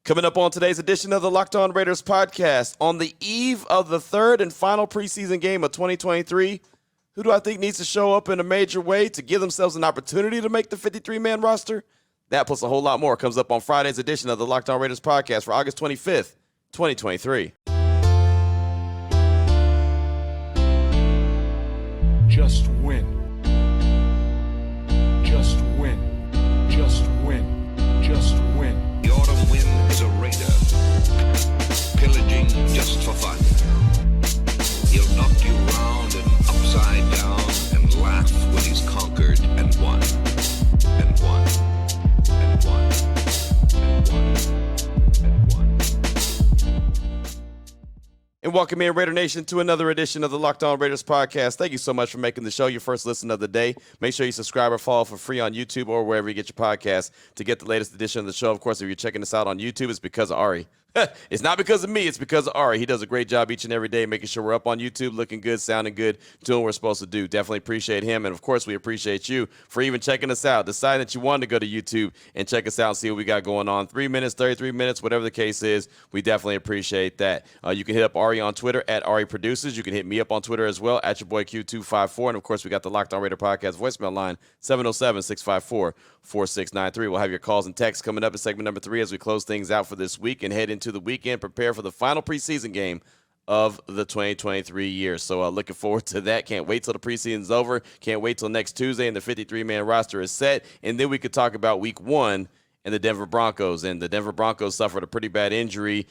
Coming up on today's edition of the Locked On Raiders podcast, on the eve of the third and final preseason game of 2023, who do I think needs to show up in a major way to give themselves an opportunity to make the 53-man roster? That plus a whole lot more comes up on Friday's edition of the Locked On Raiders podcast for August 25th, 2023. Just win. Just win. Just win. Just win. The autumn wind is a raider, pillaging just for fun. He'll knock you round and upside down and laugh when he's conquered and won, and won, and won, and won, and won. And welcome in, Raider Nation, to another edition of the Locked On Raiders podcast. Thank you so much for making the show your first listen of the day. Make sure you subscribe or follow for free on YouTube or wherever you get your podcasts to get the latest edition of the show. Of course, if you're checking us out on YouTube, it's because of Ari. It's not because of me. It's because of Ari. He does a great job each and every day making sure we're up on YouTube, looking good, sounding good, doing what we're supposed to do. Definitely appreciate him. And, of course, we appreciate you for even checking us out. Deciding that you wanted to go to YouTube and check us out and see what we got going on. 3 minutes, 33 minutes, whatever the case is, we definitely appreciate that. You can hit up Ari on Twitter at Ari Produces. You can hit me up on Twitter as well at your boy Q254. And, of course, we got the Locked On Raider podcast voicemail line, 707-654-4693. We'll have your calls and texts coming up in segment number 3 as we close things out for this week and head into the weekend, prepare for the final preseason game of the 2023 year. So looking forward to that. Can't wait till the preseason's over. Can't wait till next Tuesday and the 53-man roster is set. And then we could talk about week 1 and the Denver Broncos. And the Denver Broncos suffered a pretty bad injury.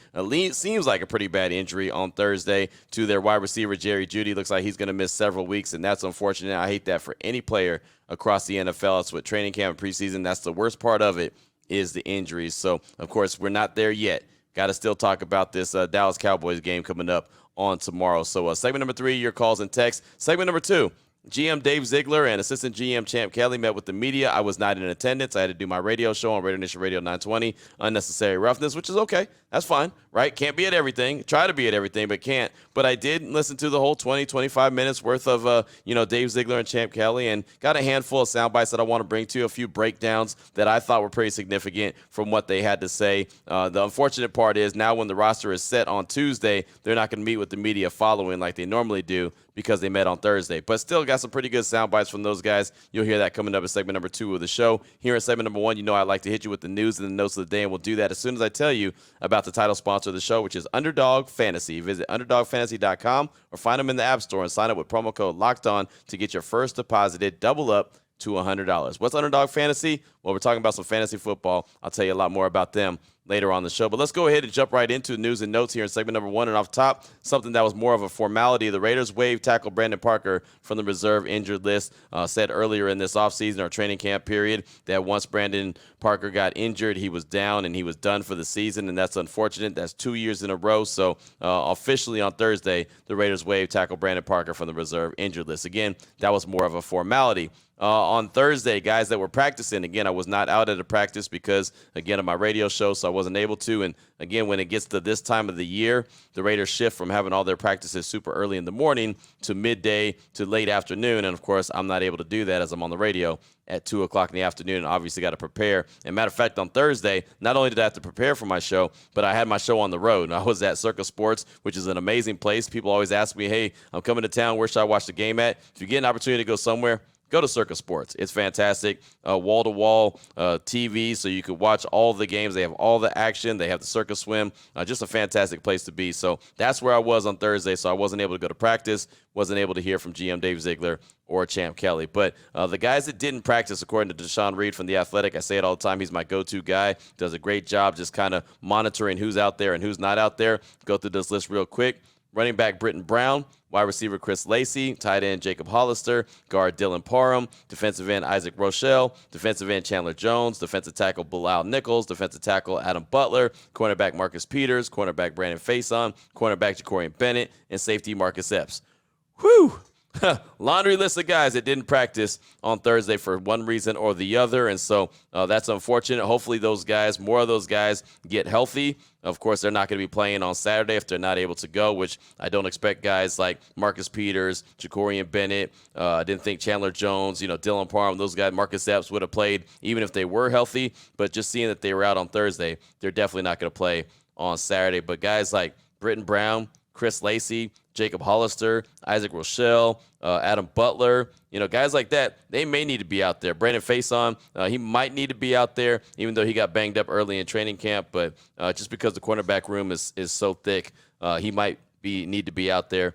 Seems like a pretty bad injury on Thursday to their wide receiver, Jerry Jeudy. Looks like he's going to miss several weeks, and that's unfortunate. I hate that for any player across the NFL. It's with training camp and preseason. That's the worst part of it, is the injuries. So, of course, we're not there yet. Got to still talk about this Dallas Cowboys game coming up on tomorrow. So segment number 3, your calls and texts. Segment number 2, GM Dave Ziegler and assistant GM Champ Kelly met with the media. I was not in attendance. I had to do my radio show on Raider Nation Radio 920, Unnecessary Roughness, which is okay. That's fine, right? Can't be at everything. Try to be at everything, but can't. But I did listen to the whole 20, 25 minutes worth of, Dave Ziegler and Champ Kelly, and got a handful of sound bites that I want to bring to you, a few breakdowns that I thought were pretty significant from what they had to say. The unfortunate part is now when the roster is set on Tuesday, they're not going to meet with the media following like they normally do because they met on Thursday. But still got some pretty good sound bites from those guys. You'll hear that coming up in segment number 2 of the show. Here in segment number 1, I like to hit you with the news and the notes of the day, and we'll do that as soon as I tell you about the title sponsor of the show, which is Underdog Fantasy. Visit UnderdogFantasy.com or find them in the App Store and sign up with promo code LOCKEDON to get your first deposited double up to $100. What's Underdog Fantasy? Well, we're talking about some fantasy football. I'll tell you a lot more about them later on the show. But let's go ahead and jump right into news and notes here in segment number 1. And off top, something that was more of a formality. The Raiders waived tackle Brandon Parker from the reserve injured list. Said earlier in this offseason or training camp period that once Brandon Parker got injured, he was down and he was done for the season, and that's unfortunate. That's 2 years in a row. So officially on Thursday, the Raiders waived tackle Brandon Parker from the reserve injured list. Again, that was more of a formality. On Thursday, guys that were practicing, again, I was not out at a practice because, again, of my radio show, so I wasn't able to. And, again, when it gets to this time of the year, the Raiders shift from having all their practices super early in the morning to midday to late afternoon. And, of course, I'm not able to do that as I'm on the radio at 2 o'clock in the afternoon and obviously got to prepare. And matter of fact, on Thursday, not only did I have to prepare for my show, but I had my show on the road. I was at Circus Sports, which is an amazing place. People always ask me, hey, I'm coming to town. Where should I watch the game at? If you get an opportunity to go somewhere, go to Circus Sports. It's fantastic. Wall-to-wall TV, so you can watch all the games. They have all the action. They have the Circus Swim. Just a fantastic place to be. So that's where I was on Thursday, so I wasn't able to go to practice, wasn't able to hear from GM Dave Ziegler or Champ Kelly. But the guys that didn't practice, according to Deshaun Reed from The Athletic, I say it all the time, he's my go-to guy, does a great job just kind of monitoring who's out there and who's not out there. Go through this list real quick. Running back Britton Brown, wide receiver Chris Lacey, tight end Jacob Hollister, guard Dylan Parham, defensive end Isaac Rochelle, defensive end Chandler Jones, defensive tackle Bilal Nichols, defensive tackle Adam Butler, cornerback Marcus Peters, cornerback Brandon Faison, cornerback Jacorian Bennett, and safety Marcus Epps. Whew! laundry list of guys that didn't practice on Thursday for one reason or the other, and so that's unfortunate. Hopefully more of those guys get healthy. Of course, they're not going to be playing on Saturday if they're not able to go, which I don't expect guys like Marcus Peters, Jacorian Bennett. I didn't think Chandler Jones, Dylan Parham, those guys, Marcus Epps would have played even if they were healthy. But just seeing that they were out on Thursday, they're definitely not going to play on Saturday. But guys like Britton Brown, Chris Lacey, Jacob Hollister, Isaac Rochelle, Adam Butler, guys like that, they may need to be out there. Brandon Faison, he might need to be out there, even though he got banged up early in training camp. But just because the cornerback room is so thick, he might need to be out there.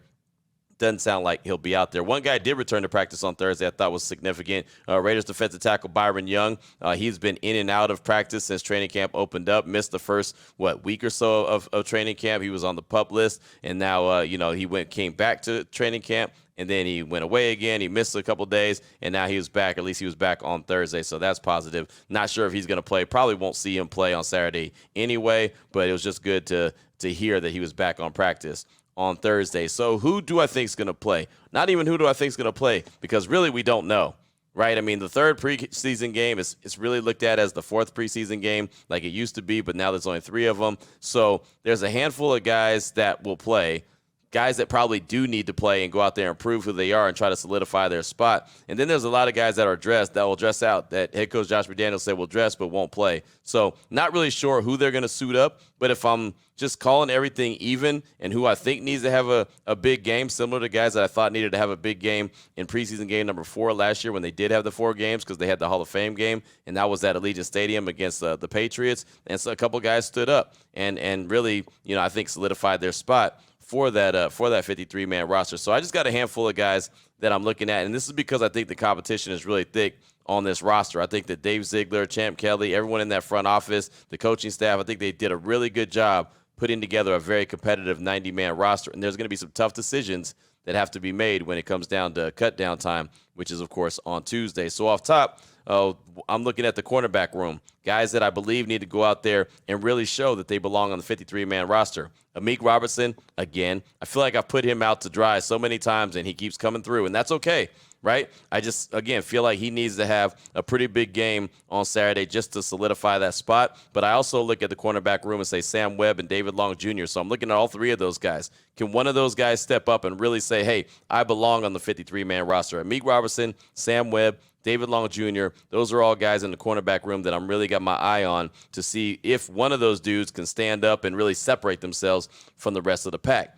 Doesn't sound like he'll be out there. One guy did return to practice on Thursday I thought was significant. Raiders defensive tackle Byron Young. He's been in and out of practice since training camp opened up. Missed the first, week or so of training camp. He was on the PUP list, and now, he came back to training camp, and then he went away again. He missed a couple days, and now he was back. At least he was back on Thursday, so that's positive. Not sure if he's going to play. Probably won't see him play on Saturday anyway, but it was just good to hear that he was back on practice on Thursday. So who do I think is going to play? Not even who do I think is going to play, because really we don't know, right? I mean, the third preseason game is really looked at as the fourth preseason game like it used to be, but now there's only 3 of them. So there's a handful of guys that will play, guys that probably do need to play and go out there and prove who they are and try to solidify their spot. And then there's a lot of guys that will dress out, that head coach Josh McDaniels said will dress but won't play. So not really sure who they're going to suit up, but if I'm just calling everything even and who I think needs to have a big game, similar to guys that I thought needed to have a big game in preseason game number 4 last year when they did have the 4 games because they had the Hall of Fame game, and that was at Allegiant Stadium against the Patriots. And so a couple guys stood up and really, I think solidified their spot for that 53-man roster. So I just got a handful of guys that I'm looking at, and this is because I think the competition is really thick on this roster. I think that Dave Ziegler, Champ Kelly, everyone in that front office, the coaching staff, I think they did a really good job putting together a very competitive 90-man roster, and there's going to be some tough decisions that have to be made when it comes down to cut down time, which is, of course, on Tuesday. So off top, I'm looking at the cornerback room, guys that I believe need to go out there and really show that they belong on the 53-man roster. Amik Robertson, again, I feel like I've put him out to dry so many times, and he keeps coming through, and that's okay, right? I just, again, feel like he needs to have a pretty big game on Saturday just to solidify that spot. But I also look at the cornerback room and say Sam Webb and David Long Jr., so I'm looking at all 3 of those guys. Can one of those guys step up and really say, hey, I belong on the 53-man roster? Amik Robertson, Sam Webb, David Long Jr., those are all guys in the cornerback room that I'm really got my eye on to see if one of those dudes can stand up and really separate themselves from the rest of the pack.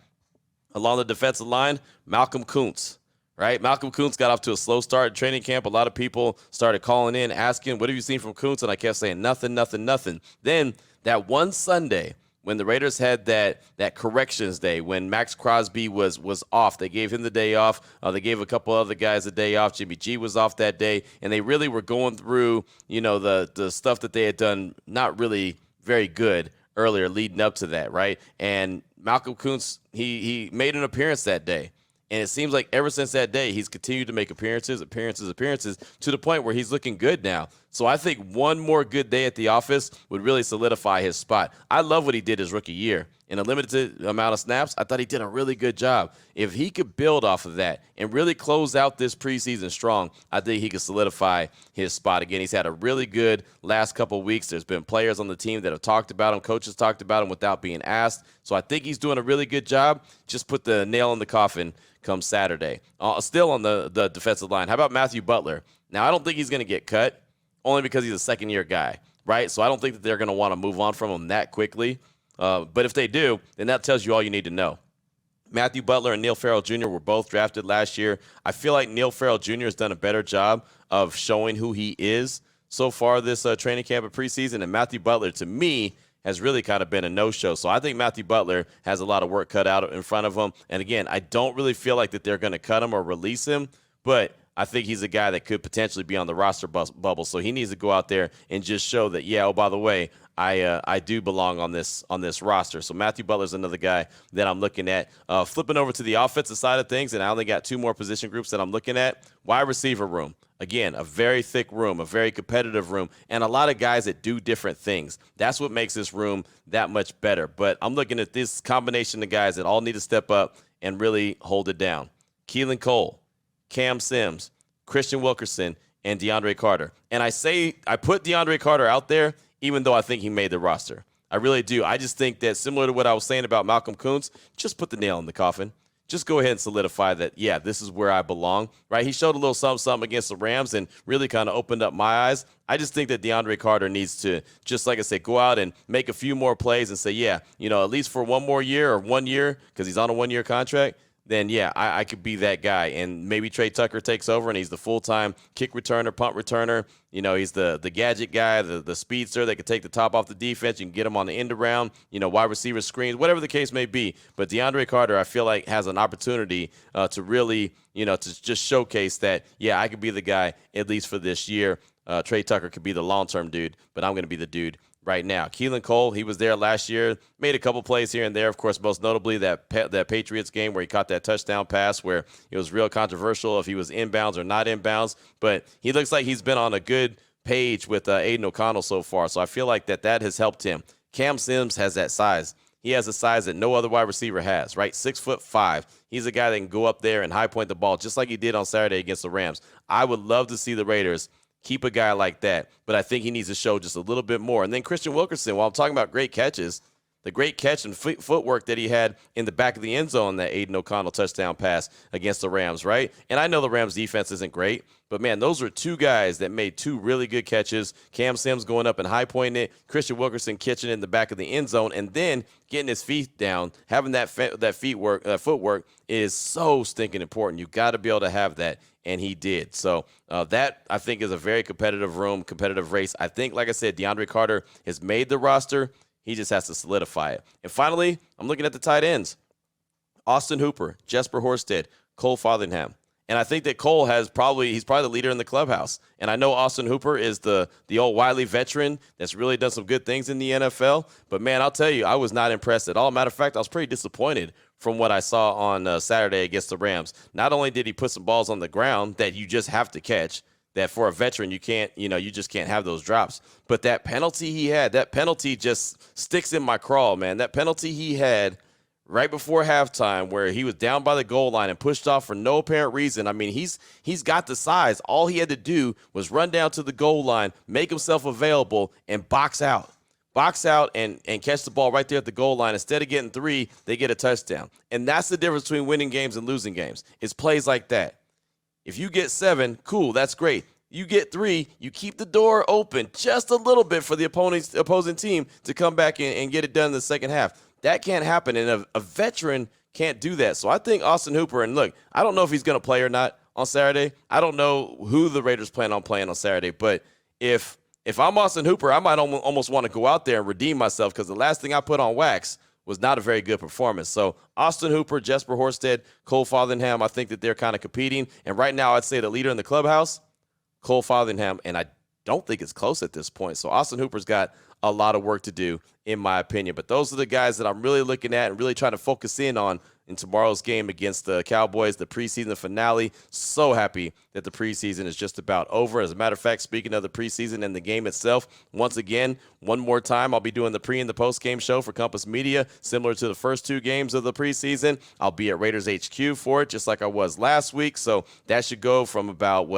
Along the defensive line, Malcolm Kuntz, right? Malcolm Kuntz got off to a slow start in training camp. A lot of people started calling in, asking, what have you seen from Kuntz? And I kept saying, nothing. Then that one Sunday, when the Raiders had that corrections day, when Max Crosby was off, they gave him the day off. They gave a couple other guys a day off. Jimmy G was off that day, and they really were going through, the stuff that they had done not really very good earlier leading up to that, right? And Malcolm Kuntz, he made an appearance that day. And it seems like ever since that day, he's continued to make appearances to the point where he's looking good now. So I think one more good day at the office would really solidify his spot. I love what he did his rookie year. In a limited amount of snaps, I thought he did a really good job. If he could build off of that and really close out this preseason strong, I think he could solidify his spot. Again, he's had a really good last couple weeks. There's been players on the team that have talked about him, coaches talked about him without being asked. So I think he's doing a really good job. Just put the nail in the coffin come Saturday. Still on the defensive line, how about Matthew Butler? Now, I don't think he's going to get cut, only because he's a second-year guy, right? So I don't think that they're going to want to move on from him that quickly. But if they do, then that tells you all you need to know. Matthew Butler and Neil Farrell Jr. were both drafted last year. I feel like Neil Farrell Jr. has done a better job of showing who he is so far this training camp and preseason. And Matthew Butler, to me, has really kind of been a no-show. So I think Matthew Butler has a lot of work cut out in front of him. And again, I don't really feel like that they're going to cut him or release him, but I think he's a guy that could potentially be on the roster bubble. So he needs to go out there and just show that, yeah, oh, by the way, I do belong on this roster. So Matthew Butler's another guy that I'm looking at. Flipping over to the offensive side of things, and I only got 2 more position groups that I'm looking at. Wide receiver room. Again, a very thick room, a very competitive room, and a lot of guys that do different things. That's what makes this room that much better. But I'm looking at this combination of guys that all need to step up and really hold it down. Keelan Cole, Cam Sims, Christian Wilkerson, and DeAndre Carter. And I put DeAndre Carter out there even though I think he made the roster. I really do. I just think that similar to what I was saying about Malcolm Kuntz, just put the nail in the coffin. Just go ahead and solidify that, yeah, this is where I belong, right? He showed a little something against the Rams and really kind of opened up my eyes. I just think that DeAndre Carter needs to, just like I said, go out and make a few more plays and say, yeah, at least for one more year or 1 year, because he's on a 1-year contract, then, yeah, I could be that guy. And maybe Trey Tucker takes over and he's the full-time kick returner, punt returner. He's the gadget guy, the speedster that could take the top off the defense. You can get him on the end around, wide receiver screens, whatever the case may be. But DeAndre Carter, I feel like, has an opportunity to really, to just showcase that, yeah, I could be the guy at least for this year. Trey Tucker could be the long-term dude, but I'm going to be the dude right now. Keelan Cole, he was there last year, made a couple plays here and there. Of course, most notably that Patriots game where he caught that touchdown pass where it was real controversial if he was inbounds or not inbounds. But he looks like he's been on a good page with Aiden O'Connell so far. So I feel like that has helped him. Cam Sims has that size. He has a size that no other wide receiver has, right? 6'5". He's a guy that can go up there and high point the ball just like he did on Saturday against the Rams. I would love to see the Raiders keep a guy like that, but I think he needs to show just a little bit more. And then Christian Wilkerson, while I'm talking about great catches, the great catch and footwork that he had in the back of the end zone, that Aiden O'Connell touchdown pass against the Rams, right? And I know the Rams defense isn't great, but, man, those are two guys that made two really good catches. Cam Sims going up and high-pointing it, Christian Wilkerson catching it in the back of the end zone, and then getting his feet down, having that footwork is so stinking important. You got to be able to have that, and he did. So that, I think, is a very competitive race. I think, like I said, DeAndre Carter has made the roster. He just has to solidify it. And finally, I'm looking at the tight ends. Austin Hooper, Jesper Horsted, Cole Fotheringham. And I think that Cole he's probably the leader in the clubhouse. And I know Austin Hooper is the old wily veteran that's really done some good things in the NFL. But, man, I'll tell you, I was not impressed at all. Matter of fact, I was pretty disappointed from what I saw on Saturday against the Rams. Not only did he put some balls on the ground that you just have to catch, that for a veteran you can't, you just can't have those drops. But that penalty he had, that penalty just sticks in my craw, man. That penalty he had right before halftime where he was down by the goal line and pushed off for no apparent reason. I mean, he's got the size. All he had to do was run down to the goal line, make himself available, and box out and catch the ball right there at the goal line. Instead of getting 3, they get a touchdown. And that's the difference between winning games and losing games. It's plays like that. If you get 7, cool, that's great. You get 3, you keep the door open just a little bit for the opposing team to come back and get it done in the second half. That can't happen, and a veteran can't do that. So I think Austin Hooper, and look, I don't know if he's going to play or not on Saturday. I don't know who the Raiders plan on playing on Saturday, but if I'm Austin Hooper, I might almost want to go out there and redeem myself because the last thing I put on wax was not a very good performance. So Austin Hooper, Jesper Horsted, Cole Fotheringham, I think that they're kind of competing. And right now I'd say the leader in the clubhouse, Cole Fotheringham, and I don't think it's close at this point. So Austin Hooper's got a lot of work to do, in my opinion. But those are the guys that I'm really looking at and really trying to focus in on in tomorrow's game against the Cowboys, the preseason finale. So happy that the preseason is just about over. As a matter of fact, speaking of the preseason and the game itself, once again, one more time, I'll be doing the pre and the post-game show for Compass Media, similar to the first 2 games of the preseason. I'll be at Raiders HQ for it, just like I was last week. So that should go from about,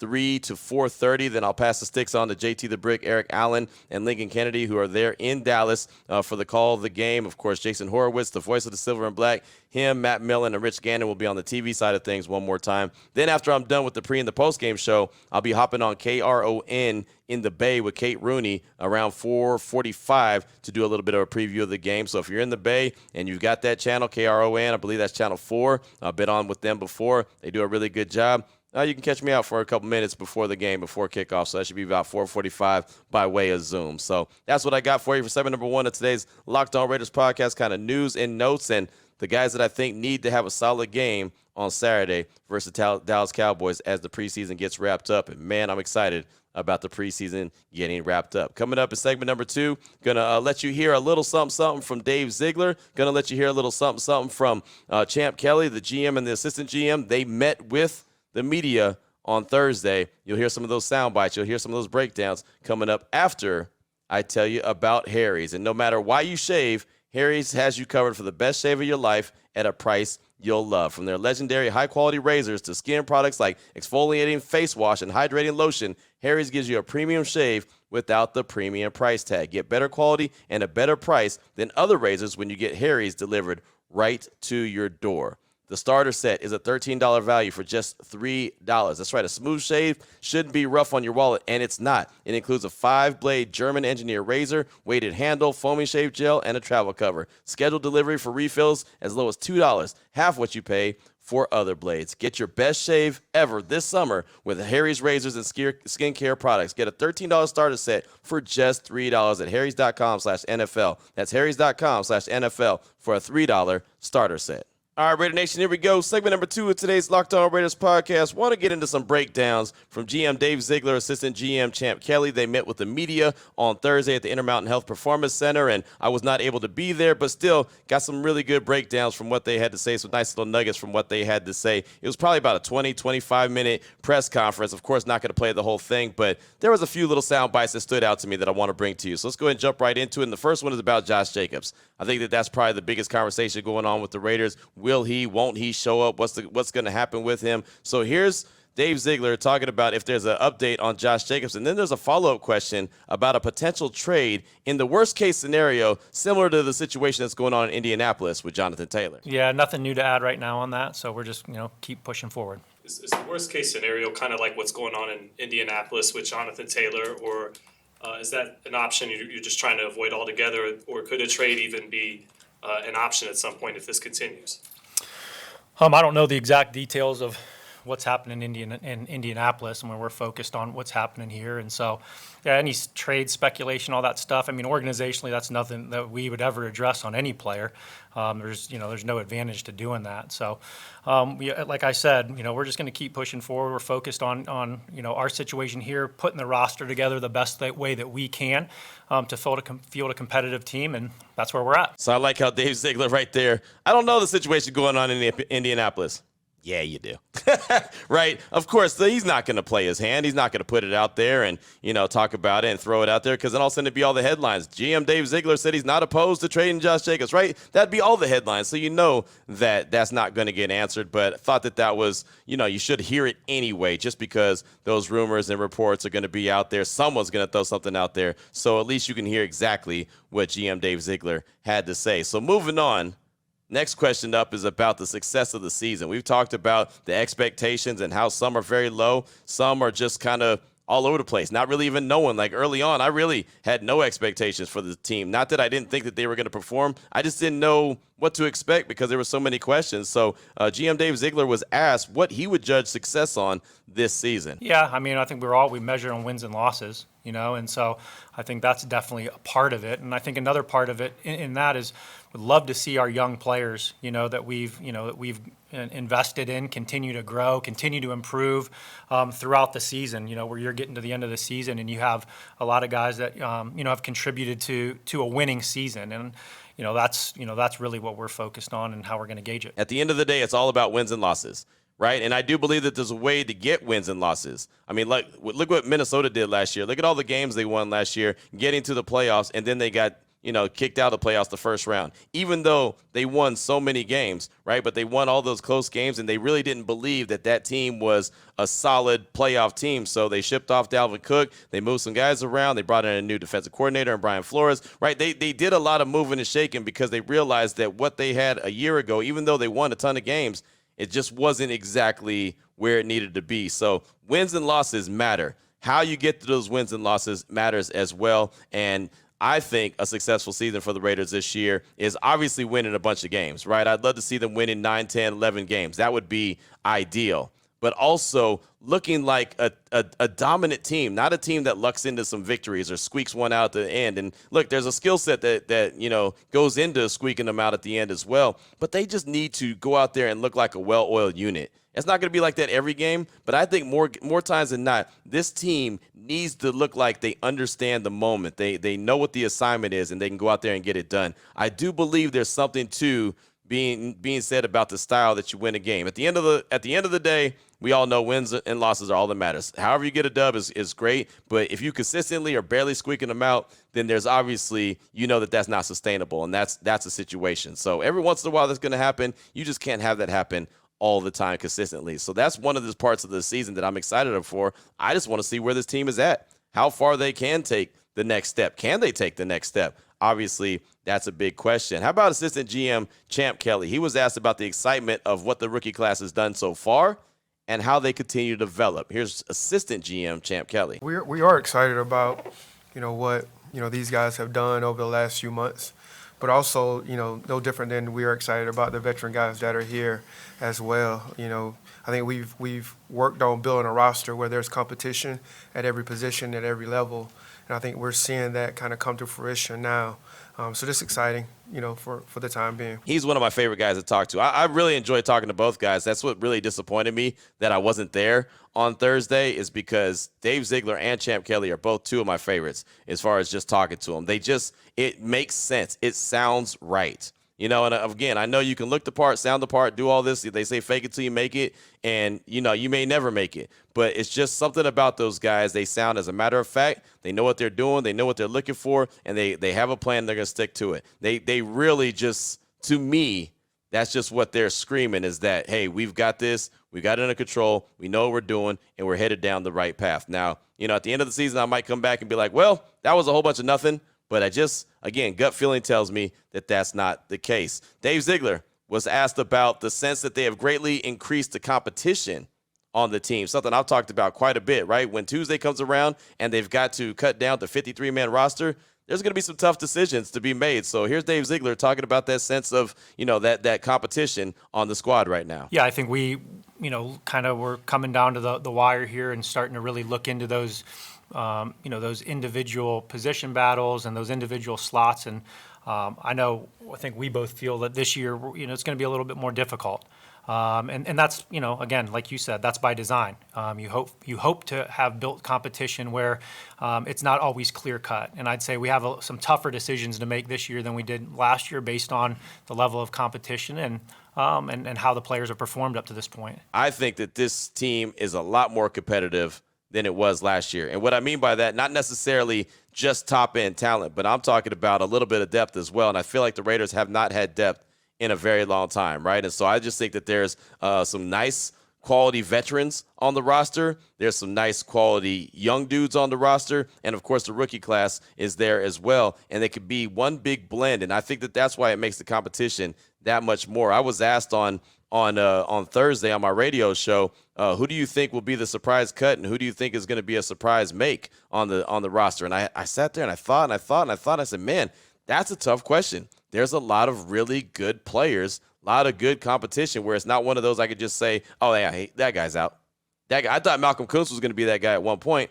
3 to 4:30. Then I'll pass the sticks on to JT the Brick, Eric Allen, and Lincoln Kennedy, who are there in Dallas for the call of the game. Of course, Jason Horowitz, the voice of the Silver and Black. Him, Matt Millen, and Rich Gannon will be on the TV side of things one more time. Then after I'm done with the pre and the post-game show, I'll be hopping on KRON in the Bay with Kate Rooney around 4:45 to do a little bit of a preview of the game. So if you're in the Bay and you've got that channel, KRON, I believe that's channel 4. I've been on with them before. They do a really good job. You can catch me out for a couple minutes before the game, before kickoff. So that should be about 4:45 by way of Zoom. So that's what I got for you for segment number 1 of today's Locked On Raiders podcast, kind of news and notes and the guys that I think need to have a solid game on Saturday versus the Dallas Cowboys as the preseason gets wrapped up. And, man, I'm excited about the preseason getting wrapped up. Coming up in segment number 2, going to let you hear a little something from Dave Ziegler. Going to let you hear a little something from Champ Kelly, the GM and the assistant GM. They met with the media on Thursday. You'll hear some of those sound bites. You'll hear some of those breakdowns coming up after I tell you about Harry's. And no matter why you shave, Harry's has you covered for the best shave of your life at a price you'll love. From their legendary high-quality razors to skin products like exfoliating face wash and hydrating lotion, Harry's gives you a premium shave without the premium price tag. Get better quality and a better price than other razors when you get Harry's delivered right to your door. The starter set is a $13 value for just $3. That's right, a smooth shave shouldn't be rough on your wallet, and it's not. It includes a 5-blade German-engineered razor, weighted handle, foaming shave gel, and a travel cover. Scheduled delivery for refills as low as $2, half what you pay for other blades. Get your best shave ever this summer with Harry's razors and skincare products. Get a $13 starter set for just $3 at harrys.com/NFL. That's harrys.com/NFL for a $3 starter set. All right, Raider Nation, here we go. Segment number 2 of today's Locked On Raiders podcast. Want to get into some breakdowns from GM Dave Ziegler, assistant GM Champ Kelly. They met with the media on Thursday at the Intermountain Health Performance Center, and I was not able to be there, but still got some really good breakdowns from what they had to say, some nice little nuggets from what they had to say. It was probably about a 20, 25-minute press conference. Of course, not going to play the whole thing, but there was a few little sound bites that stood out to me that I want to bring to you. So let's go ahead and jump right into it. And the first one is about Josh Jacobs. I think that that's probably the biggest conversation going on with the Raiders. Will he, won't he show up? What's going to happen with him? So here's Dave Ziegler talking about if there's an update on Josh Jacobs. And then there's a follow-up question about a potential trade in the worst-case scenario, similar to the situation that's going on in Indianapolis with Jonathan Taylor. Yeah, nothing new to add right now on that. So we're just, keep pushing forward. Is the worst-case scenario kind of like what's going on in Indianapolis with Jonathan Taylor, or is that an option you're just trying to avoid altogether, or could a trade even be an option at some point if this continues? I don't know the exact details of what's happening in Indianapolis, and we're focused on what's happening here. And so, yeah, any trade speculation, all that stuff. I mean, organizationally, that's nothing that we would ever address on any player. There's no advantage to doing that. So, like I said, we're just going to keep pushing forward. We're focused on our situation here, putting the roster together the best way that we can to field a competitive team, and that's where we're at. So I like how Dave Ziegler right there. I don't know the situation going on in Indianapolis. Yeah, you do. Right? Of course, he's not going to play his hand. He's not going to put it out there and, talk about it and throw it out there, because then all of a sudden it'd be all the headlines. GM Dave Ziegler said he's not opposed to trading Josh Jacobs, right? That'd be all the headlines. So that's not going to get answered. But I thought that was, you should hear it anyway, just because those rumors and reports are going to be out there. Someone's going to throw something out there. So at least you can hear exactly what GM Dave Ziegler had to say. So moving on. Next question up is about the success of the season. We've talked about the expectations and how some are very low. Some are just kind of all over the place, not really even knowing. Like early on, I really had no expectations for the team. Not that I didn't think that they were going to perform. I just didn't know what to expect because there were so many questions. So GM Dave Ziegler was asked what he would judge success on this season. Yeah, I mean, I think we measure on wins and losses, and so I think that's definitely a part of it. And I think another part of it in that is would love to see our young players, that we've invested in continue to grow, continue to improve throughout the season. Where you're getting to the end of the season and you have a lot of guys that have contributed to a winning season, and that's really what we're focused on and how we're going to gauge it. At the end of the day, it's all about wins and losses. Right? And I do believe that there's a way to get wins and losses. I mean, look what Minnesota did last year. Look at all the games they won last year, getting to the playoffs, and then they got kicked out of the playoffs the first round, even though they won so many games, right? But they won all those close games, and they really didn't believe that team was a solid playoff team. So they shipped off Dalvin Cook. They moved some guys around. They brought in a new defensive coordinator and Brian Flores, right? They did a lot of moving and shaking because they realized that what they had a year ago, even though they won a ton of games, it just wasn't exactly where it needed to be. So wins and losses matter. How you get to those wins and losses matters as well. And I think a successful season for the Raiders this year is obviously winning a bunch of games, right? I'd love to see them winning 9, 10, 11 games. That would be ideal. But also looking like a dominant team, not a team that lucks into some victories or squeaks one out at the end. And look, there's a skill set that goes into squeaking them out at the end as well. But they just need to go out there and look like a well-oiled unit. It's not going to be like that every game, but I think more times than not, this team needs to look like they understand the moment. They know what the assignment is, and they can go out there and get it done. I do believe there's something to being said about the style that you win a game. At the end of the day, we all know wins and losses are all that matters. However you get a dub is great, but if you consistently are barely squeaking them out, then there's obviously, that's not sustainable, and that's a situation. So every once in a while that's going to happen. You just can't have that happen all the time consistently. So that's one of the parts of the season that I'm excited for. I just want to see where this team is at, how far they can take the next step. Can they take the next step? Obviously, that's a big question. How about assistant GM Champ Kelly? He was asked about the excitement of what the rookie class has done so far and how they continue to develop. Here's assistant GM Champ Kelly. We are excited about, what, these guys have done over the last few months, but also, no different than we are excited about the veteran guys that are here as well. I think we've worked on building a roster where there's competition at every position, at every level. And I think we're seeing that kind of come to fruition now. So this is exciting, for the time being. He's one of my favorite guys to talk to. I really enjoy talking to both guys. That's what really disappointed me that I wasn't there on Thursday, is because Dave Ziegler and Champ Kelly are both two of my favorites as far as just talking to them. It makes sense. It sounds right. And again, I know you can look the part, sound the part, do all this. They say fake it till you make it, and, you may never make it. But it's just something about those guys. They sound, as a matter of fact, they know what they're doing, they know what they're looking for, and they have a plan, they're going to stick to it. They really just, to me, that's just what they're screaming, is that, hey, we've got this, we got it under control, we know what we're doing, and we're headed down the right path. Now, at the end of the season, I might come back and be like, well, that was a whole bunch of nothing. But again, gut feeling tells me that that's not the case. Dave Ziegler was asked about the sense that they have greatly increased the competition on the team, something I've talked about quite a bit, right? When Tuesday comes around and they've got to cut down the 53-man roster, there's going to be some tough decisions to be made. So here's Dave Ziegler talking about that sense of, that competition on the squad right now. Yeah, I think we, kind of we're coming down to the wire here and starting to really look into those those individual position battles and those individual slots. And I think we both feel that this year, it's going to be a little bit more difficult. And that's, again, like you said, that's by design. You hope to have built competition where it's not always clear cut. And I'd say we have some tougher decisions to make this year than we did last year based on the level of competition and how the players have performed up to this point. I think that this team is a lot more competitive than it was last year. And what I mean by that, not necessarily just top-end talent, but I'm talking about a little bit of depth as well. And I feel like the Raiders have not had depth in a very long time, right? And so I just think that there's some nice quality veterans on the roster. There's some nice quality young dudes on the roster. And, of course, the rookie class is there as well. And it could be one big blend. And I think that that's why it makes the competition that much more. I was asked on Thursday on my radio show, who do you think will be the surprise cut and who do you think is going to be a surprise make on the roster? And I sat there and I thought. I said, man, that's a tough question. There's a lot of really good players, a lot of good competition where it's not one of those I could just say, oh, yeah, hey, that guy's out. That guy, I thought Malcolm Kuntz was going to be that guy at one point.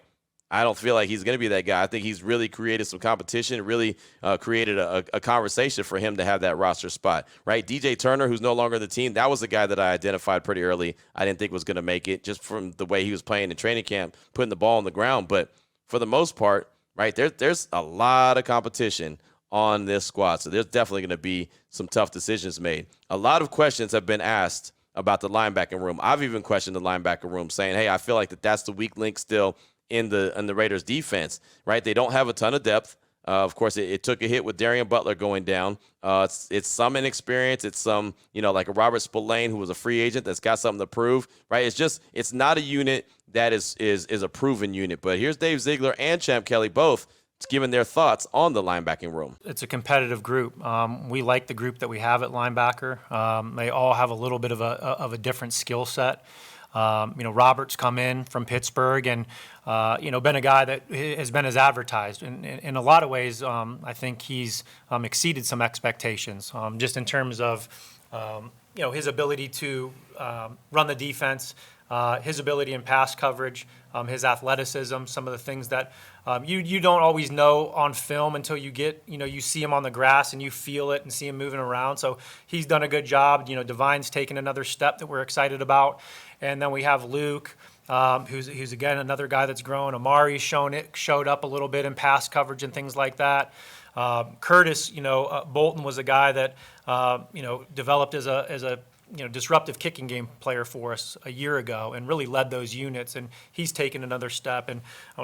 I don't feel like he's going to be that guy. I think he's really created some competition, really created a conversation for him to have that roster spot, right? DJ Turner, who's no longer on the team, that was a guy that I identified pretty early. I didn't think was going to make it just from the way he was playing in training camp, putting the ball on the ground. But for the most part, right, there's a lot of competition on this squad. So there's definitely going to be some tough decisions made. A lot of questions have been asked about the linebacking room. I've even questioned the linebacker room saying, hey, I feel like that's the weak link still in the Raiders defense, right? They don't have a ton of depth. Of course, it took a hit with Darian Butler going down. It's some inexperience. It's some, like a Robert Spillane, who was a free agent that's got something to prove, right? It's not a unit that is a proven unit. But here's Dave Ziegler and Champ Kelly both giving their thoughts on the linebacking room. It's a competitive group. We like the group that we have at linebacker. They all have a little bit of a different skill set. Robert's come in from Pittsburgh and, been a guy that has been as advertised. And in a lot of ways, I think he's exceeded some expectations, just in terms of, his ability to run the defense, his ability in pass coverage, his athleticism, some of the things that you don't always know on film until you get, you see him on the grass and you feel it and see him moving around. So he's done a good job. Divine's taken another step that we're excited about. And then we have Luke, who's again another guy that's grown. Amari showed up a little bit in pass coverage and things like that. Curtis, Bolton was a guy that, developed as a disruptive kicking game player for us a year ago and really led those units, and he's taken another step. And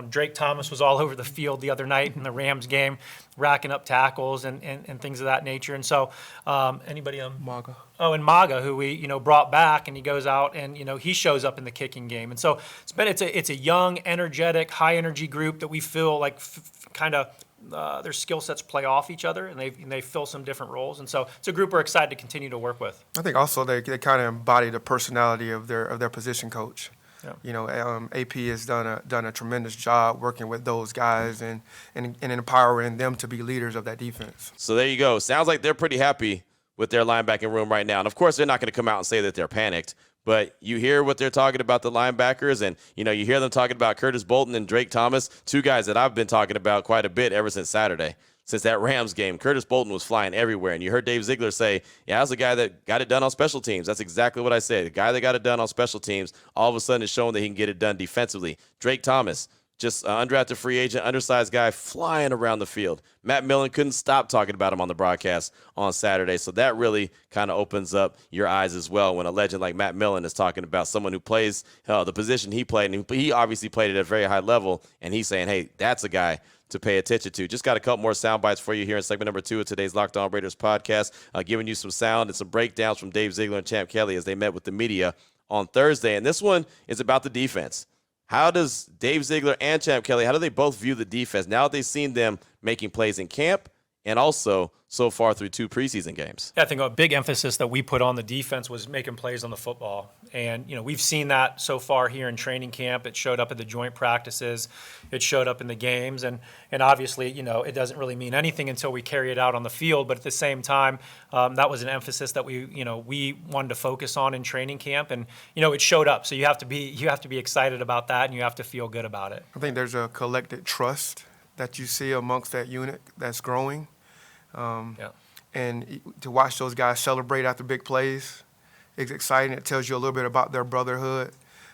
Drake Thomas was all over the field the other night in the Rams game, racking up tackles and things of that nature. And so anybody on Maga. Oh, and Maga, who we brought back, and he goes out and he shows up in the kicking game. And so it's a young, energetic, high energy group that we feel like kind of their skill sets play off each other, and they fill some different roles. And so it's a group we're excited to continue to work with. I think also they kind of embody the personality of their position coach. Yeah. AP has done a tremendous job working with those guys and empowering them to be leaders of that defense. So there you go. Sounds like they're pretty happy with their linebacking room right now. And, of course, they're not going to come out and say that they're panicked. But you hear what they're talking about, the linebackers, and, you hear them talking about Curtis Bolton and Drake Thomas, two guys that I've been talking about quite a bit ever since Saturday. Since that Rams game, Curtis Bolton was flying everywhere. And you heard Dave Ziegler say, yeah, that's the guy that got it done on special teams. That's exactly what I said. The guy that got it done on special teams all of a sudden is showing that he can get it done defensively. Drake Thomas, just an undrafted free agent, undersized guy flying around the field. Matt Millen couldn't stop talking about him on the broadcast on Saturday. So that really kind of opens up your eyes as well when a legend like Matt Millen is talking about someone who plays the position he played. And he obviously played it at a very high level. And he's saying, hey, that's a guy to pay attention to. Just got a couple more sound bites for you here in segment number 2 of today's Locked On Raiders podcast, giving you some sound and some breakdowns from Dave Ziegler and Champ Kelly as they met with the media on Thursday. And this one is about the defense. How does Dave Ziegler and Champ Kelly, how do they both view the defense now that they've seen them making plays in camp and also so far through 2 preseason games? Yeah, I think a big emphasis that we put on the defense was making plays on the football. And, we've seen that so far here in training camp. It showed up at the joint practices. It showed up in the games. And obviously, it doesn't really mean anything until we carry it out on the field. But at the same time, that was an emphasis that we wanted to focus on in training camp. And, it showed up. So you have to be excited about that, and you have to feel good about it. I think there's a collective trust that you see amongst that unit that's growing. And to watch those guys celebrate after big plays, it's exciting. It tells you a little bit about their brotherhood.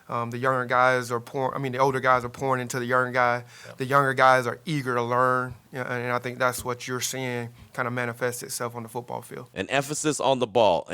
The younger guys are the older guys are pouring into the younger guy. Yeah. The younger guys are eager to learn, and I think that's what you're seeing kind of manifest itself on the football field. An emphasis on the ball.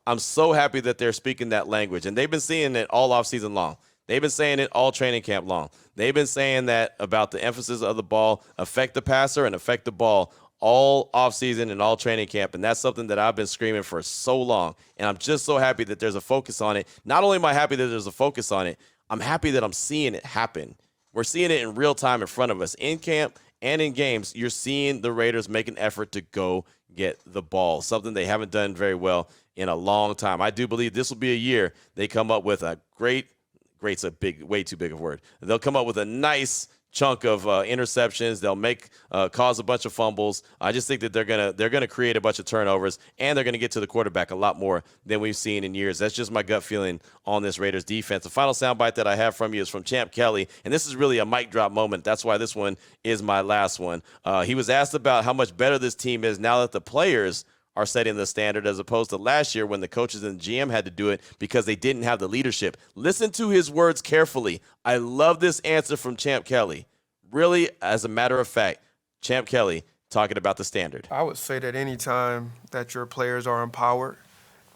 I'm so happy that they're speaking that language, and they've been seeing it all offseason long. They've been saying it all training camp long. They've been saying that about the emphasis of the ball, affect the passer and affect the ball all offseason and all training camp, and that's something that I've been screaming for so long, and I'm just so happy that there's a focus on it. Not only am I happy that there's a focus on it, I'm happy that I'm seeing it happen. We're seeing it in real time in front of us. In camp and in games, you're seeing the Raiders make an effort to go get the ball, something they haven't done very well in a long time. I do believe this will be a year they come up with a great's a way too big of a word. They'll come up with a nice chunk of interceptions. They'll cause a bunch of fumbles. I just think that they're gonna create a bunch of turnovers, and they're gonna get to the quarterback a lot more than we've seen in years. That's just my gut feeling on this Raiders defense. The final soundbite that I have from you is from Champ Kelly, and this is really a mic drop moment. That's why this one is my last one. He was asked about how much better this team is now that the players are setting the standard as opposed to last year when the coaches and the GM had to do it because they didn't have the leadership. Listen to his words carefully. I love this answer from Champ Kelly. Really, as a matter of fact, Champ Kelly talking about the standard. I would say that any time that your players are empowered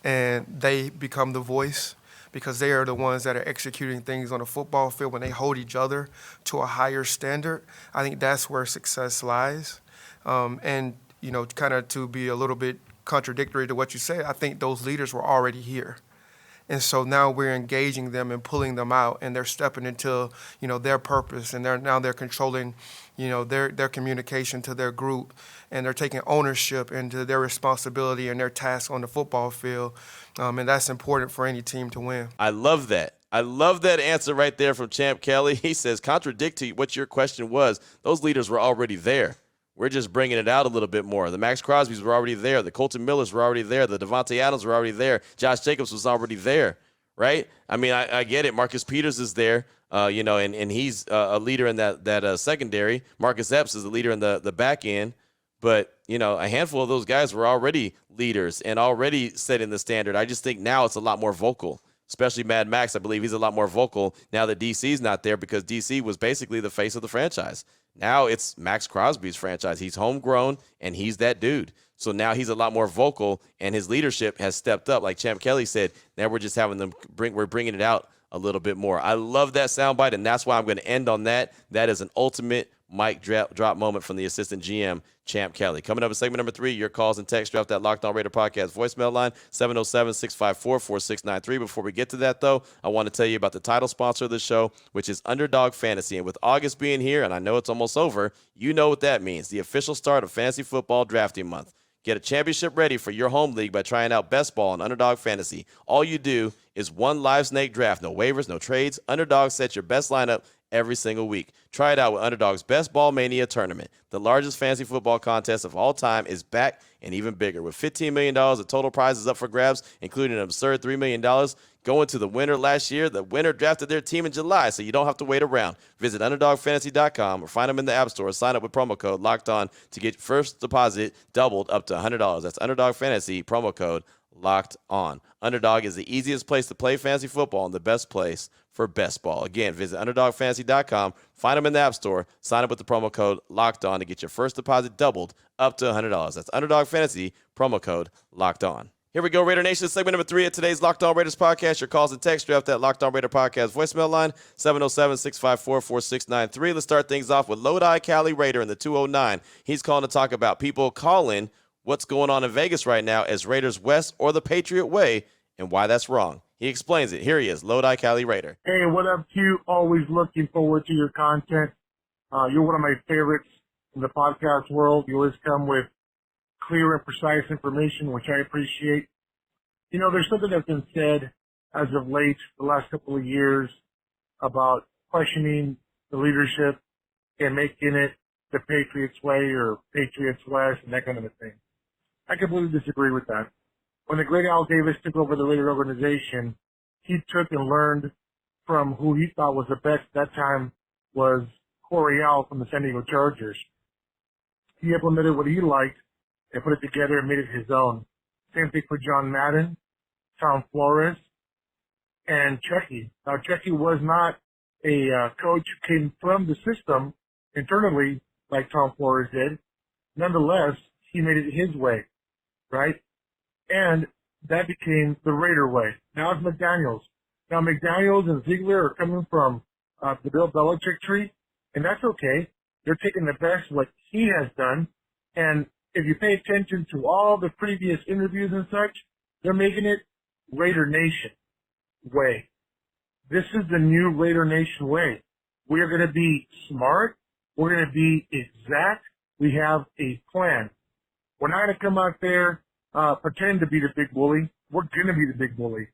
and they become the voice, because they are the ones that are executing things on the football field when they hold each other to a higher standard, I think that's where success lies. And kind of to be a little bit contradictory to what you said, I think those leaders were already here. And so now we're engaging them and pulling them out, and they're stepping into, their purpose, and they're controlling, their communication to their group, and they're taking ownership into their responsibility and their task on the football field. And that's important for any team to win. I love that. I love that answer right there from Champ Kelly. He says, contradict to what your question was, those leaders were already there. We're just bringing it out a little bit more. The Max Crosbys were already there. The Colton Millers were already there. The Devontae Adams were already there. Josh Jacobs was already there, right? I mean, I get it. Marcus Peters is there, and he's a leader in that secondary. Marcus Epps is a leader in the back end. But, a handful of those guys were already leaders and already setting the standard. I just think now it's a lot more vocal, especially Mad Max. I believe he's a lot more vocal now that DC's not there because DC was basically the face of the franchise. Now it's Max Crosby's franchise. He's homegrown, and he's that dude. So now he's a lot more vocal, and his leadership has stepped up. Like Champ Kelly said, now we're just having them we're bringing it out a little bit more. I love that soundbite, and that's why I'm going to end on that. That is an ultimate mic drop moment from the assistant GM, Champ Kelly. Coming up in segment number 3, your calls and text draft that Locked On Raider podcast voicemail line, 707-654-4693. Before we get to that, though, I want to tell you about the title sponsor of the show, which is Underdog Fantasy. And with August being here, and I know it's almost over, you know what that means, the official start of fantasy football drafting month. Get a championship ready for your home league by trying out Best Ball on Underdog Fantasy. All you do is one live snake draft. No waivers, no trades. Underdog sets your best lineup every single week. Try it out with Underdog's Best Ball Mania Tournament. The largest fantasy football contest of all time is back and even bigger. With $15 million of total prizes up for grabs, including an absurd $3 million going to the winner last year. The winner drafted their team in July, so you don't have to wait around. Visit UnderdogFantasy.com or find them in the App Store. Sign up with promo code LOCKEDON to get first deposit doubled up to $100. That's Underdog Fantasy, promo code Locked On. Underdog is the easiest place to play fantasy football and the best place for best ball. Again, visit UnderdogFantasy.com, find them in the App Store, sign up with the promo code Locked On to get your first deposit doubled up to $100. That's Underdog Fantasy, promo code Locked On. Here we go, Raider Nation, segment number 3 of today's Locked On Raiders podcast. Your calls and text draft that Locked On Raider podcast voicemail line, 707-654-4693. Let's start things off with Lodi Cali Raider in the 209. He's calling to talk about people calling what's going on in Vegas right now as Raiders West or the Patriot Way and why that's wrong. He explains it. Here he is, Lodi Cali Raider. Hey, what up, Q? Always looking forward to your content. You're one of my favorites in the podcast world. You always come with clear and precise information, which I appreciate. You know, there's something that's been said as of late, the last couple of years, about questioning the leadership and making it the Patriots Way or Patriots West and that kind of a thing. I completely disagree with that. When the great Al Davis took over the Raider organization, he took and learned from who he thought was the best at that time was Corey Al from the San Diego Chargers. He implemented what he liked and put it together and made it his own. Same thing for John Madden, Tom Flores, and Chucky. Now, Chucky was not a coach who came from the system internally like Tom Flores did. Nonetheless, he made it his way, right? And that became the Raider way. Now it's McDaniels. Now McDaniels and Ziegler are coming from the Bill Belichick tree, and that's okay. They're taking the best what he has done, and if you pay attention to all the previous interviews and such, they're making it Raider Nation way. This is the new Raider Nation way. We are going to be smart. We're going to be exact. We have a plan. We're not going to come out there pretend to be the big bully. We're going to be the big bully.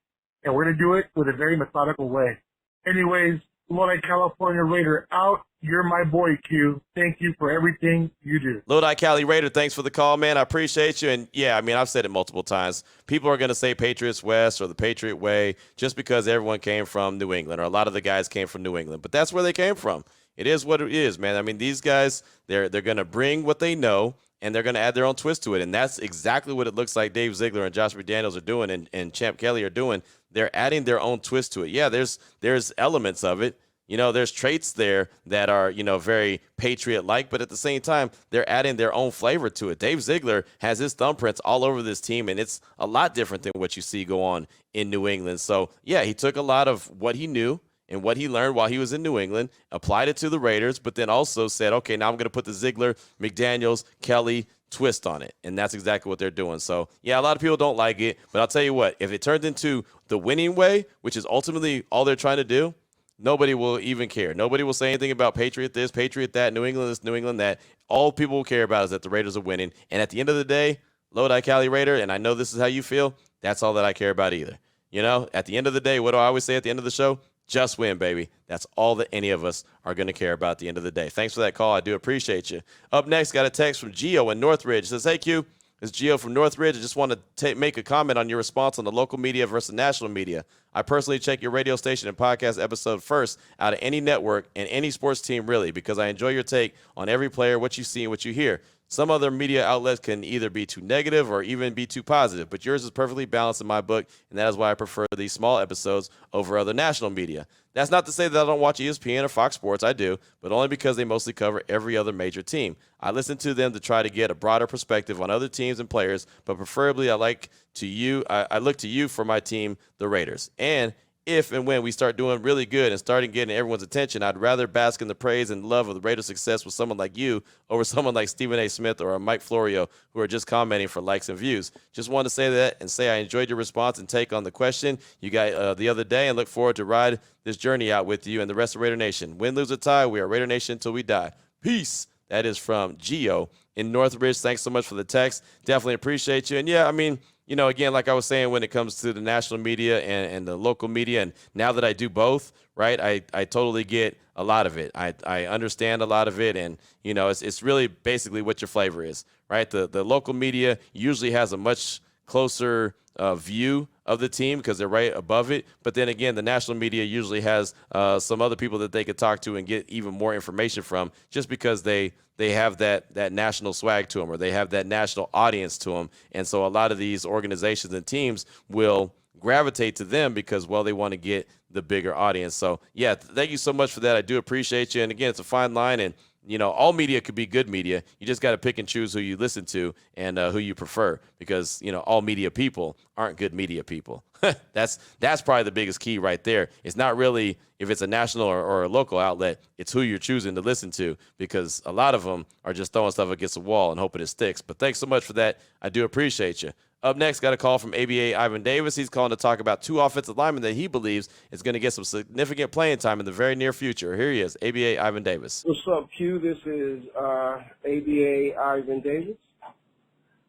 And we're going to do it with a very methodical way. Anyways, Lodi California Raider out. You're my boy, Q. Thank you for everything you do. Lodi Cali Raider, thanks for the call, man. I appreciate you. And, yeah, I mean, I've said it multiple times. People are going to say Patriots West or the Patriot Way just because everyone came from New England or a lot of the guys came from New England. But that's where they came from. It is what it is, man. I mean, these guys, they're going to bring what they know, and they're going to add their own twist to it. And that's exactly what it looks like Dave Ziegler and Josh McDaniels are doing and Champ Kelly are doing. They're adding their own twist to it. Yeah, there's elements of it. You know, there's traits there that are, you know, very Patriot-like, but at the same time, they're adding their own flavor to it. Dave Ziegler has his thumbprints all over this team, and it's a lot different than what you see go on in New England. So, yeah, he took a lot of what he knew and what he learned while he was in New England, applied it to the Raiders, but then also said, okay, now I'm going to put the Ziegler, McDaniels, Kelly twist on it. And that's exactly what they're doing. So, yeah, a lot of people don't like it, but I'll tell you what, if it turns into the winning way, which is ultimately all they're trying to do, nobody will even care. Nobody will say anything about Patriot this, Patriot that, New England this, New England that. All people will care about is that the Raiders are winning. And at the end of the day, Lodi Cali Raider, and I know this is how you feel, that's all that I care about either. You know, at the end of the day, what do I always say at the end of the show? Just win, baby. That's all that any of us are going to care about at the end of the day. Thanks for that call. I do appreciate you. Up next, got a text from Gio in Northridge. It says, hey, Q, it's Gio from Northridge. I just want to make a comment on your response on the local media versus national media. I personally check your radio station and podcast episode first out of any network and any sports team, really, because I enjoy your take on every player, what you see and what you hear. Some other media outlets can either be too negative or even be too positive, but yours is perfectly balanced in my book, and that is why I prefer these small episodes over other national media. That's not to say that I don't watch ESPN or Fox Sports. I do, but only because they mostly cover every other major team. I listen to them to try to get a broader perspective on other teams and players, but preferably I look to you for my team, the Raiders. And if and when we start doing really good and starting getting everyone's attention, I'd rather bask in the praise and love of the Raiders' success with someone like you over someone like Stephen A. Smith or Mike Florio, who are just commenting for likes and views. Just wanted to say that and say I enjoyed your response and take on the question you got the other day, and look forward to ride this journey out with you and the rest of Raider Nation. Win, lose, or tie, we are Raider Nation until we die. Peace. That is from Gio in Northridge. Thanks so much for the text. Definitely appreciate you. And yeah, I mean, you know, again, like I was saying, when it comes to the national media and the local media, and now that I do both, right, I totally get a lot of it. I understand a lot of it, and, you know, it's really basically what your flavor is, right? The local media usually has a much closer view of the team because they're right above it. But then again, the national media usually has some other people that they could talk to and get even more information from just because they have that national swag to them, or they have that national audience to them. And so a lot of these organizations and teams will gravitate to them because, well, they want to get the bigger audience. So, yeah, thank you so much for that. I do appreciate you. And, again, it's a fine line. And, you know, all media could be good media. You just got to pick and choose who you listen to and who you prefer because, you know, all media people aren't good media people. That's probably the biggest key right there. It's not really if it's a national or a local outlet, it's who you're choosing to listen to because a lot of them are just throwing stuff against the wall and hoping it sticks. But thanks so much for that. I do appreciate you. Up next, got a call from ABA Ivan Davis. He's calling to talk about two offensive linemen that he believes is going to get some significant playing time in the very near future. Here he is, ABA Ivan Davis. What's up, Q? This is ABA Ivan Davis.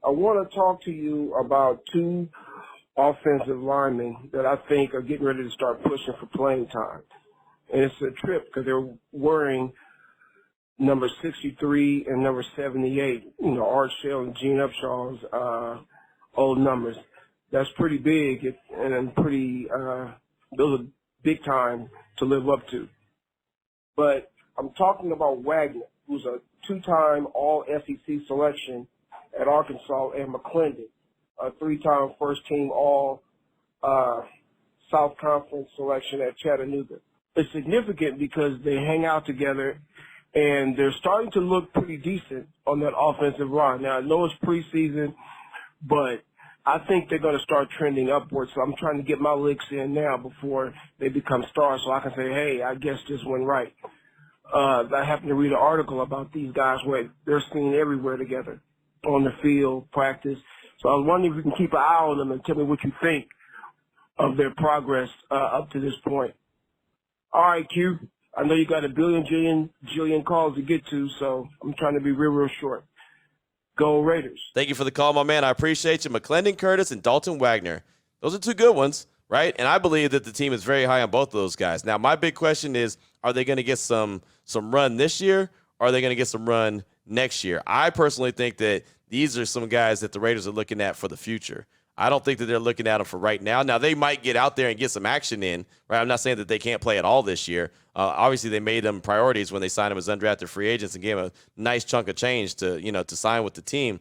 I want to talk to you about two offensive linemen that I think are getting ready to start pushing for playing time. And it's a trip because they're wearing number 63 and number 78, you know, Art Shell and Gene Upshaw's old numbers. That's pretty big and pretty, those are big time to live up to. But I'm talking about Wagner, who's a two-time All-SEC selection at Arkansas, and McClendon, a three-time first-team All-South Conference selection at Chattanooga. It's significant because they hang out together, and they're starting to look pretty decent on that offensive line. Now, I know it's preseason, but I think they're going to start trending upwards. So I'm trying to get my licks in now before they become stars so I can say, hey, I guess this went right. I happened to read an article about these guys where they're seen everywhere together on the field, practice. So I was wondering if you can keep an eye on them and tell me what you think of their progress up to this point. All right, Q. I know you got a jillion calls to get to, so I'm trying to be real short. Go Raiders. Thank you for the call, my man. I appreciate you. McClendon Curtis and Dalton Wagner. Those are two good ones, right? And I believe that the team is very high on both of those guys. Now, my big question is, are they going to get some run this year, or are they going to get some run next year? I personally think that these are some guys that the Raiders are looking at for the future. I don't think that they're looking at them for right now. Now, they might get out there and get some action in, right? I'm not saying that they can't play at all this year. Obviously, they made them priorities when they signed them as undrafted free agents and gave them a nice chunk of change to sign with the team.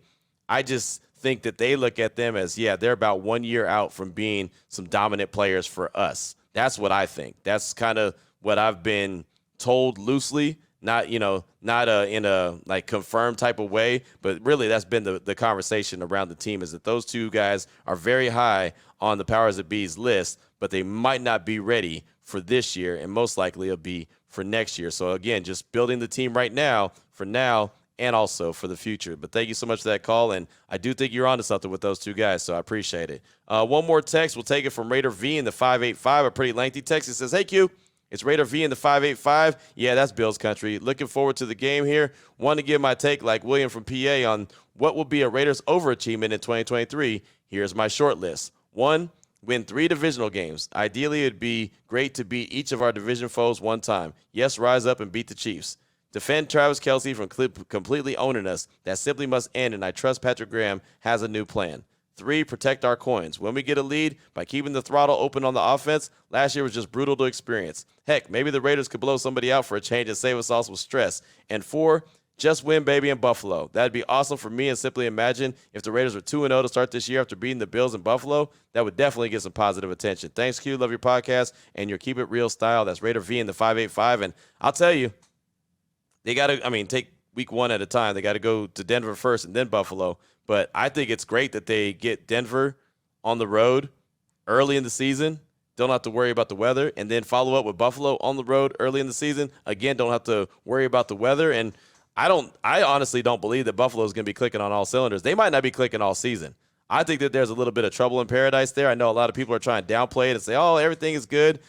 I just think that they look at them as, yeah, they're about 1 year out from being some dominant players for us. That's what I think. That's kind of what I've been told loosely. Not in a like confirmed type of way, but really that's been the conversation around the team is that those two guys are very high on the powers that be's list, but they might not be ready for this year and most likely it'll be for next year. So again, just building the team right now for now and also for the future. But thank you so much for that call, and I do think you're onto something with those two guys, so I appreciate it. One more text. We'll take it from Raider V in the 585, a pretty lengthy text. It says, hey, Q. It's Raider V in the 585. Yeah, that's Bills country. Looking forward to the game here. Want to give my take like William from PA on what will be a Raiders overachievement in 2023. Here's my short list. 1, win 3 divisional games. Ideally, it'd be great to beat each of our division foes one time. Yes, rise up and beat the Chiefs. Defend Travis Kelce from completely owning us. That simply must end, and I trust Patrick Graham has a new plan. 3, protect our coins. When we get a lead, by keeping the throttle open on the offense, last year was just brutal to experience. Heck, maybe the Raiders could blow somebody out for a change and save us all some stress. And 4, Just win, baby, in Buffalo. That'd be awesome for me. And simply imagine if the Raiders were 2-0 to start this year after beating the Bills in Buffalo. That would definitely get some positive attention. Thanks, Q. Love your podcast and your Keep It Real style. That's Raider V in the 585. And I'll tell you, they got to, take week one at a time. They got to go to Denver first and then Buffalo. But I think it's great that they get Denver on the road early in the season. Don't have to worry about the weather. And then follow up with Buffalo on the road early in the season. Again, don't have to worry about the weather. And I honestly don't believe that Buffalo is going to be clicking on all cylinders. They might not be clicking all season. I think that there's a little bit of trouble in paradise there. I know a lot of people are trying to downplay it and say, oh, everything is good.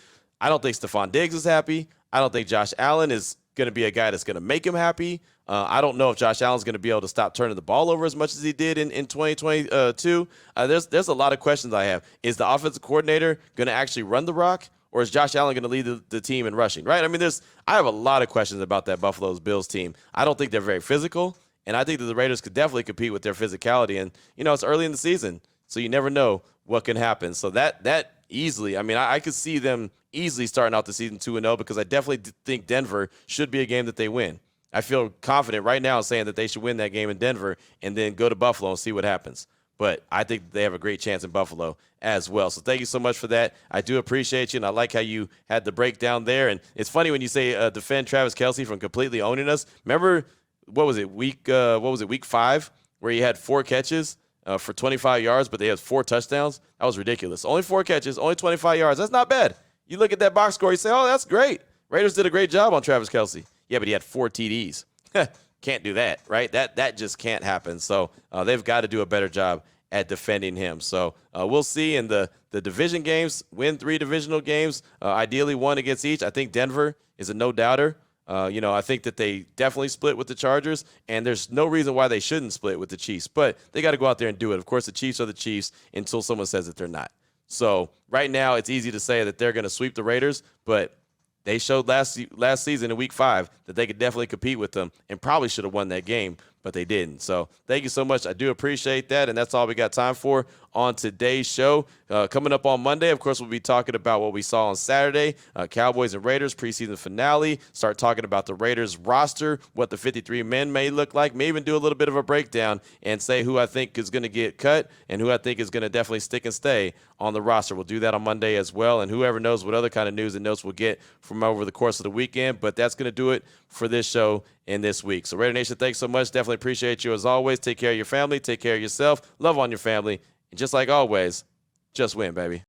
I don't think Stephon Diggs is happy. I don't think Josh Allen is going to be a guy that's going to make him happy. I don't know if Josh Allen's going to be able to stop turning the ball over as much as he did in 2022. There's a lot of questions I have. Is the offensive coordinator going to actually run the rock? Or is Josh Allen going to lead the team in rushing, right? I have a lot of questions about that Buffalo's Bills team. I don't think they're very physical, and I think that the Raiders could definitely compete with their physicality. And, it's early in the season, so you never know what can happen. So that easily, I could see them easily starting out the season 2-0 because I definitely think Denver should be a game that they win. I feel confident right now saying that they should win that game in Denver and then go to Buffalo and see what happens. But I think they have a great chance in Buffalo as well. So thank you so much for that. I do appreciate you, and I like how you had the breakdown there. And it's funny when you say defend Travis Kelce from completely owning us. Remember, week 5, where he had 4 catches for 25 yards, but they had 4 touchdowns? That was ridiculous. Only 4 catches, only 25 yards. That's not bad. You look at that box score, you say, oh, that's great. Raiders did a great job on Travis Kelce. Yeah, but he had 4 TDs. Can't do that, right? That just can't happen. So they've got to do a better job at defending him. So we'll see in the division games, win 3 divisional games, ideally 1 against each. I think Denver is a no-doubter. I think that they definitely split with the Chargers, and there's no reason why they shouldn't split with the Chiefs. But they got to go out there and do it. Of course, the Chiefs are the Chiefs until someone says that they're not. So right now it's easy to say that they're going to sweep the Raiders, but they showed last season in week 5 that they could definitely compete with them and probably should have won that game, but they didn't. So thank you so much. I do appreciate that, and that's all we got time for on today's show. Coming up on Monday, of course, we'll be talking about what we saw on Saturday, Cowboys and Raiders preseason finale, start talking about the Raiders roster, what the 53 men may look like, may even do a little bit of a breakdown and say who I think is going to get cut and who I think is going to definitely stick and stay on the roster. We'll do that on Monday as well, and whoever knows what other kind of news and notes we'll get from over the course of the weekend, but that's going to do it for this show in this week. So Raider Nation, thanks so much. Definitely appreciate you as always. Take care of your family. Take care of yourself. Love on your family. And just like always, just win, baby.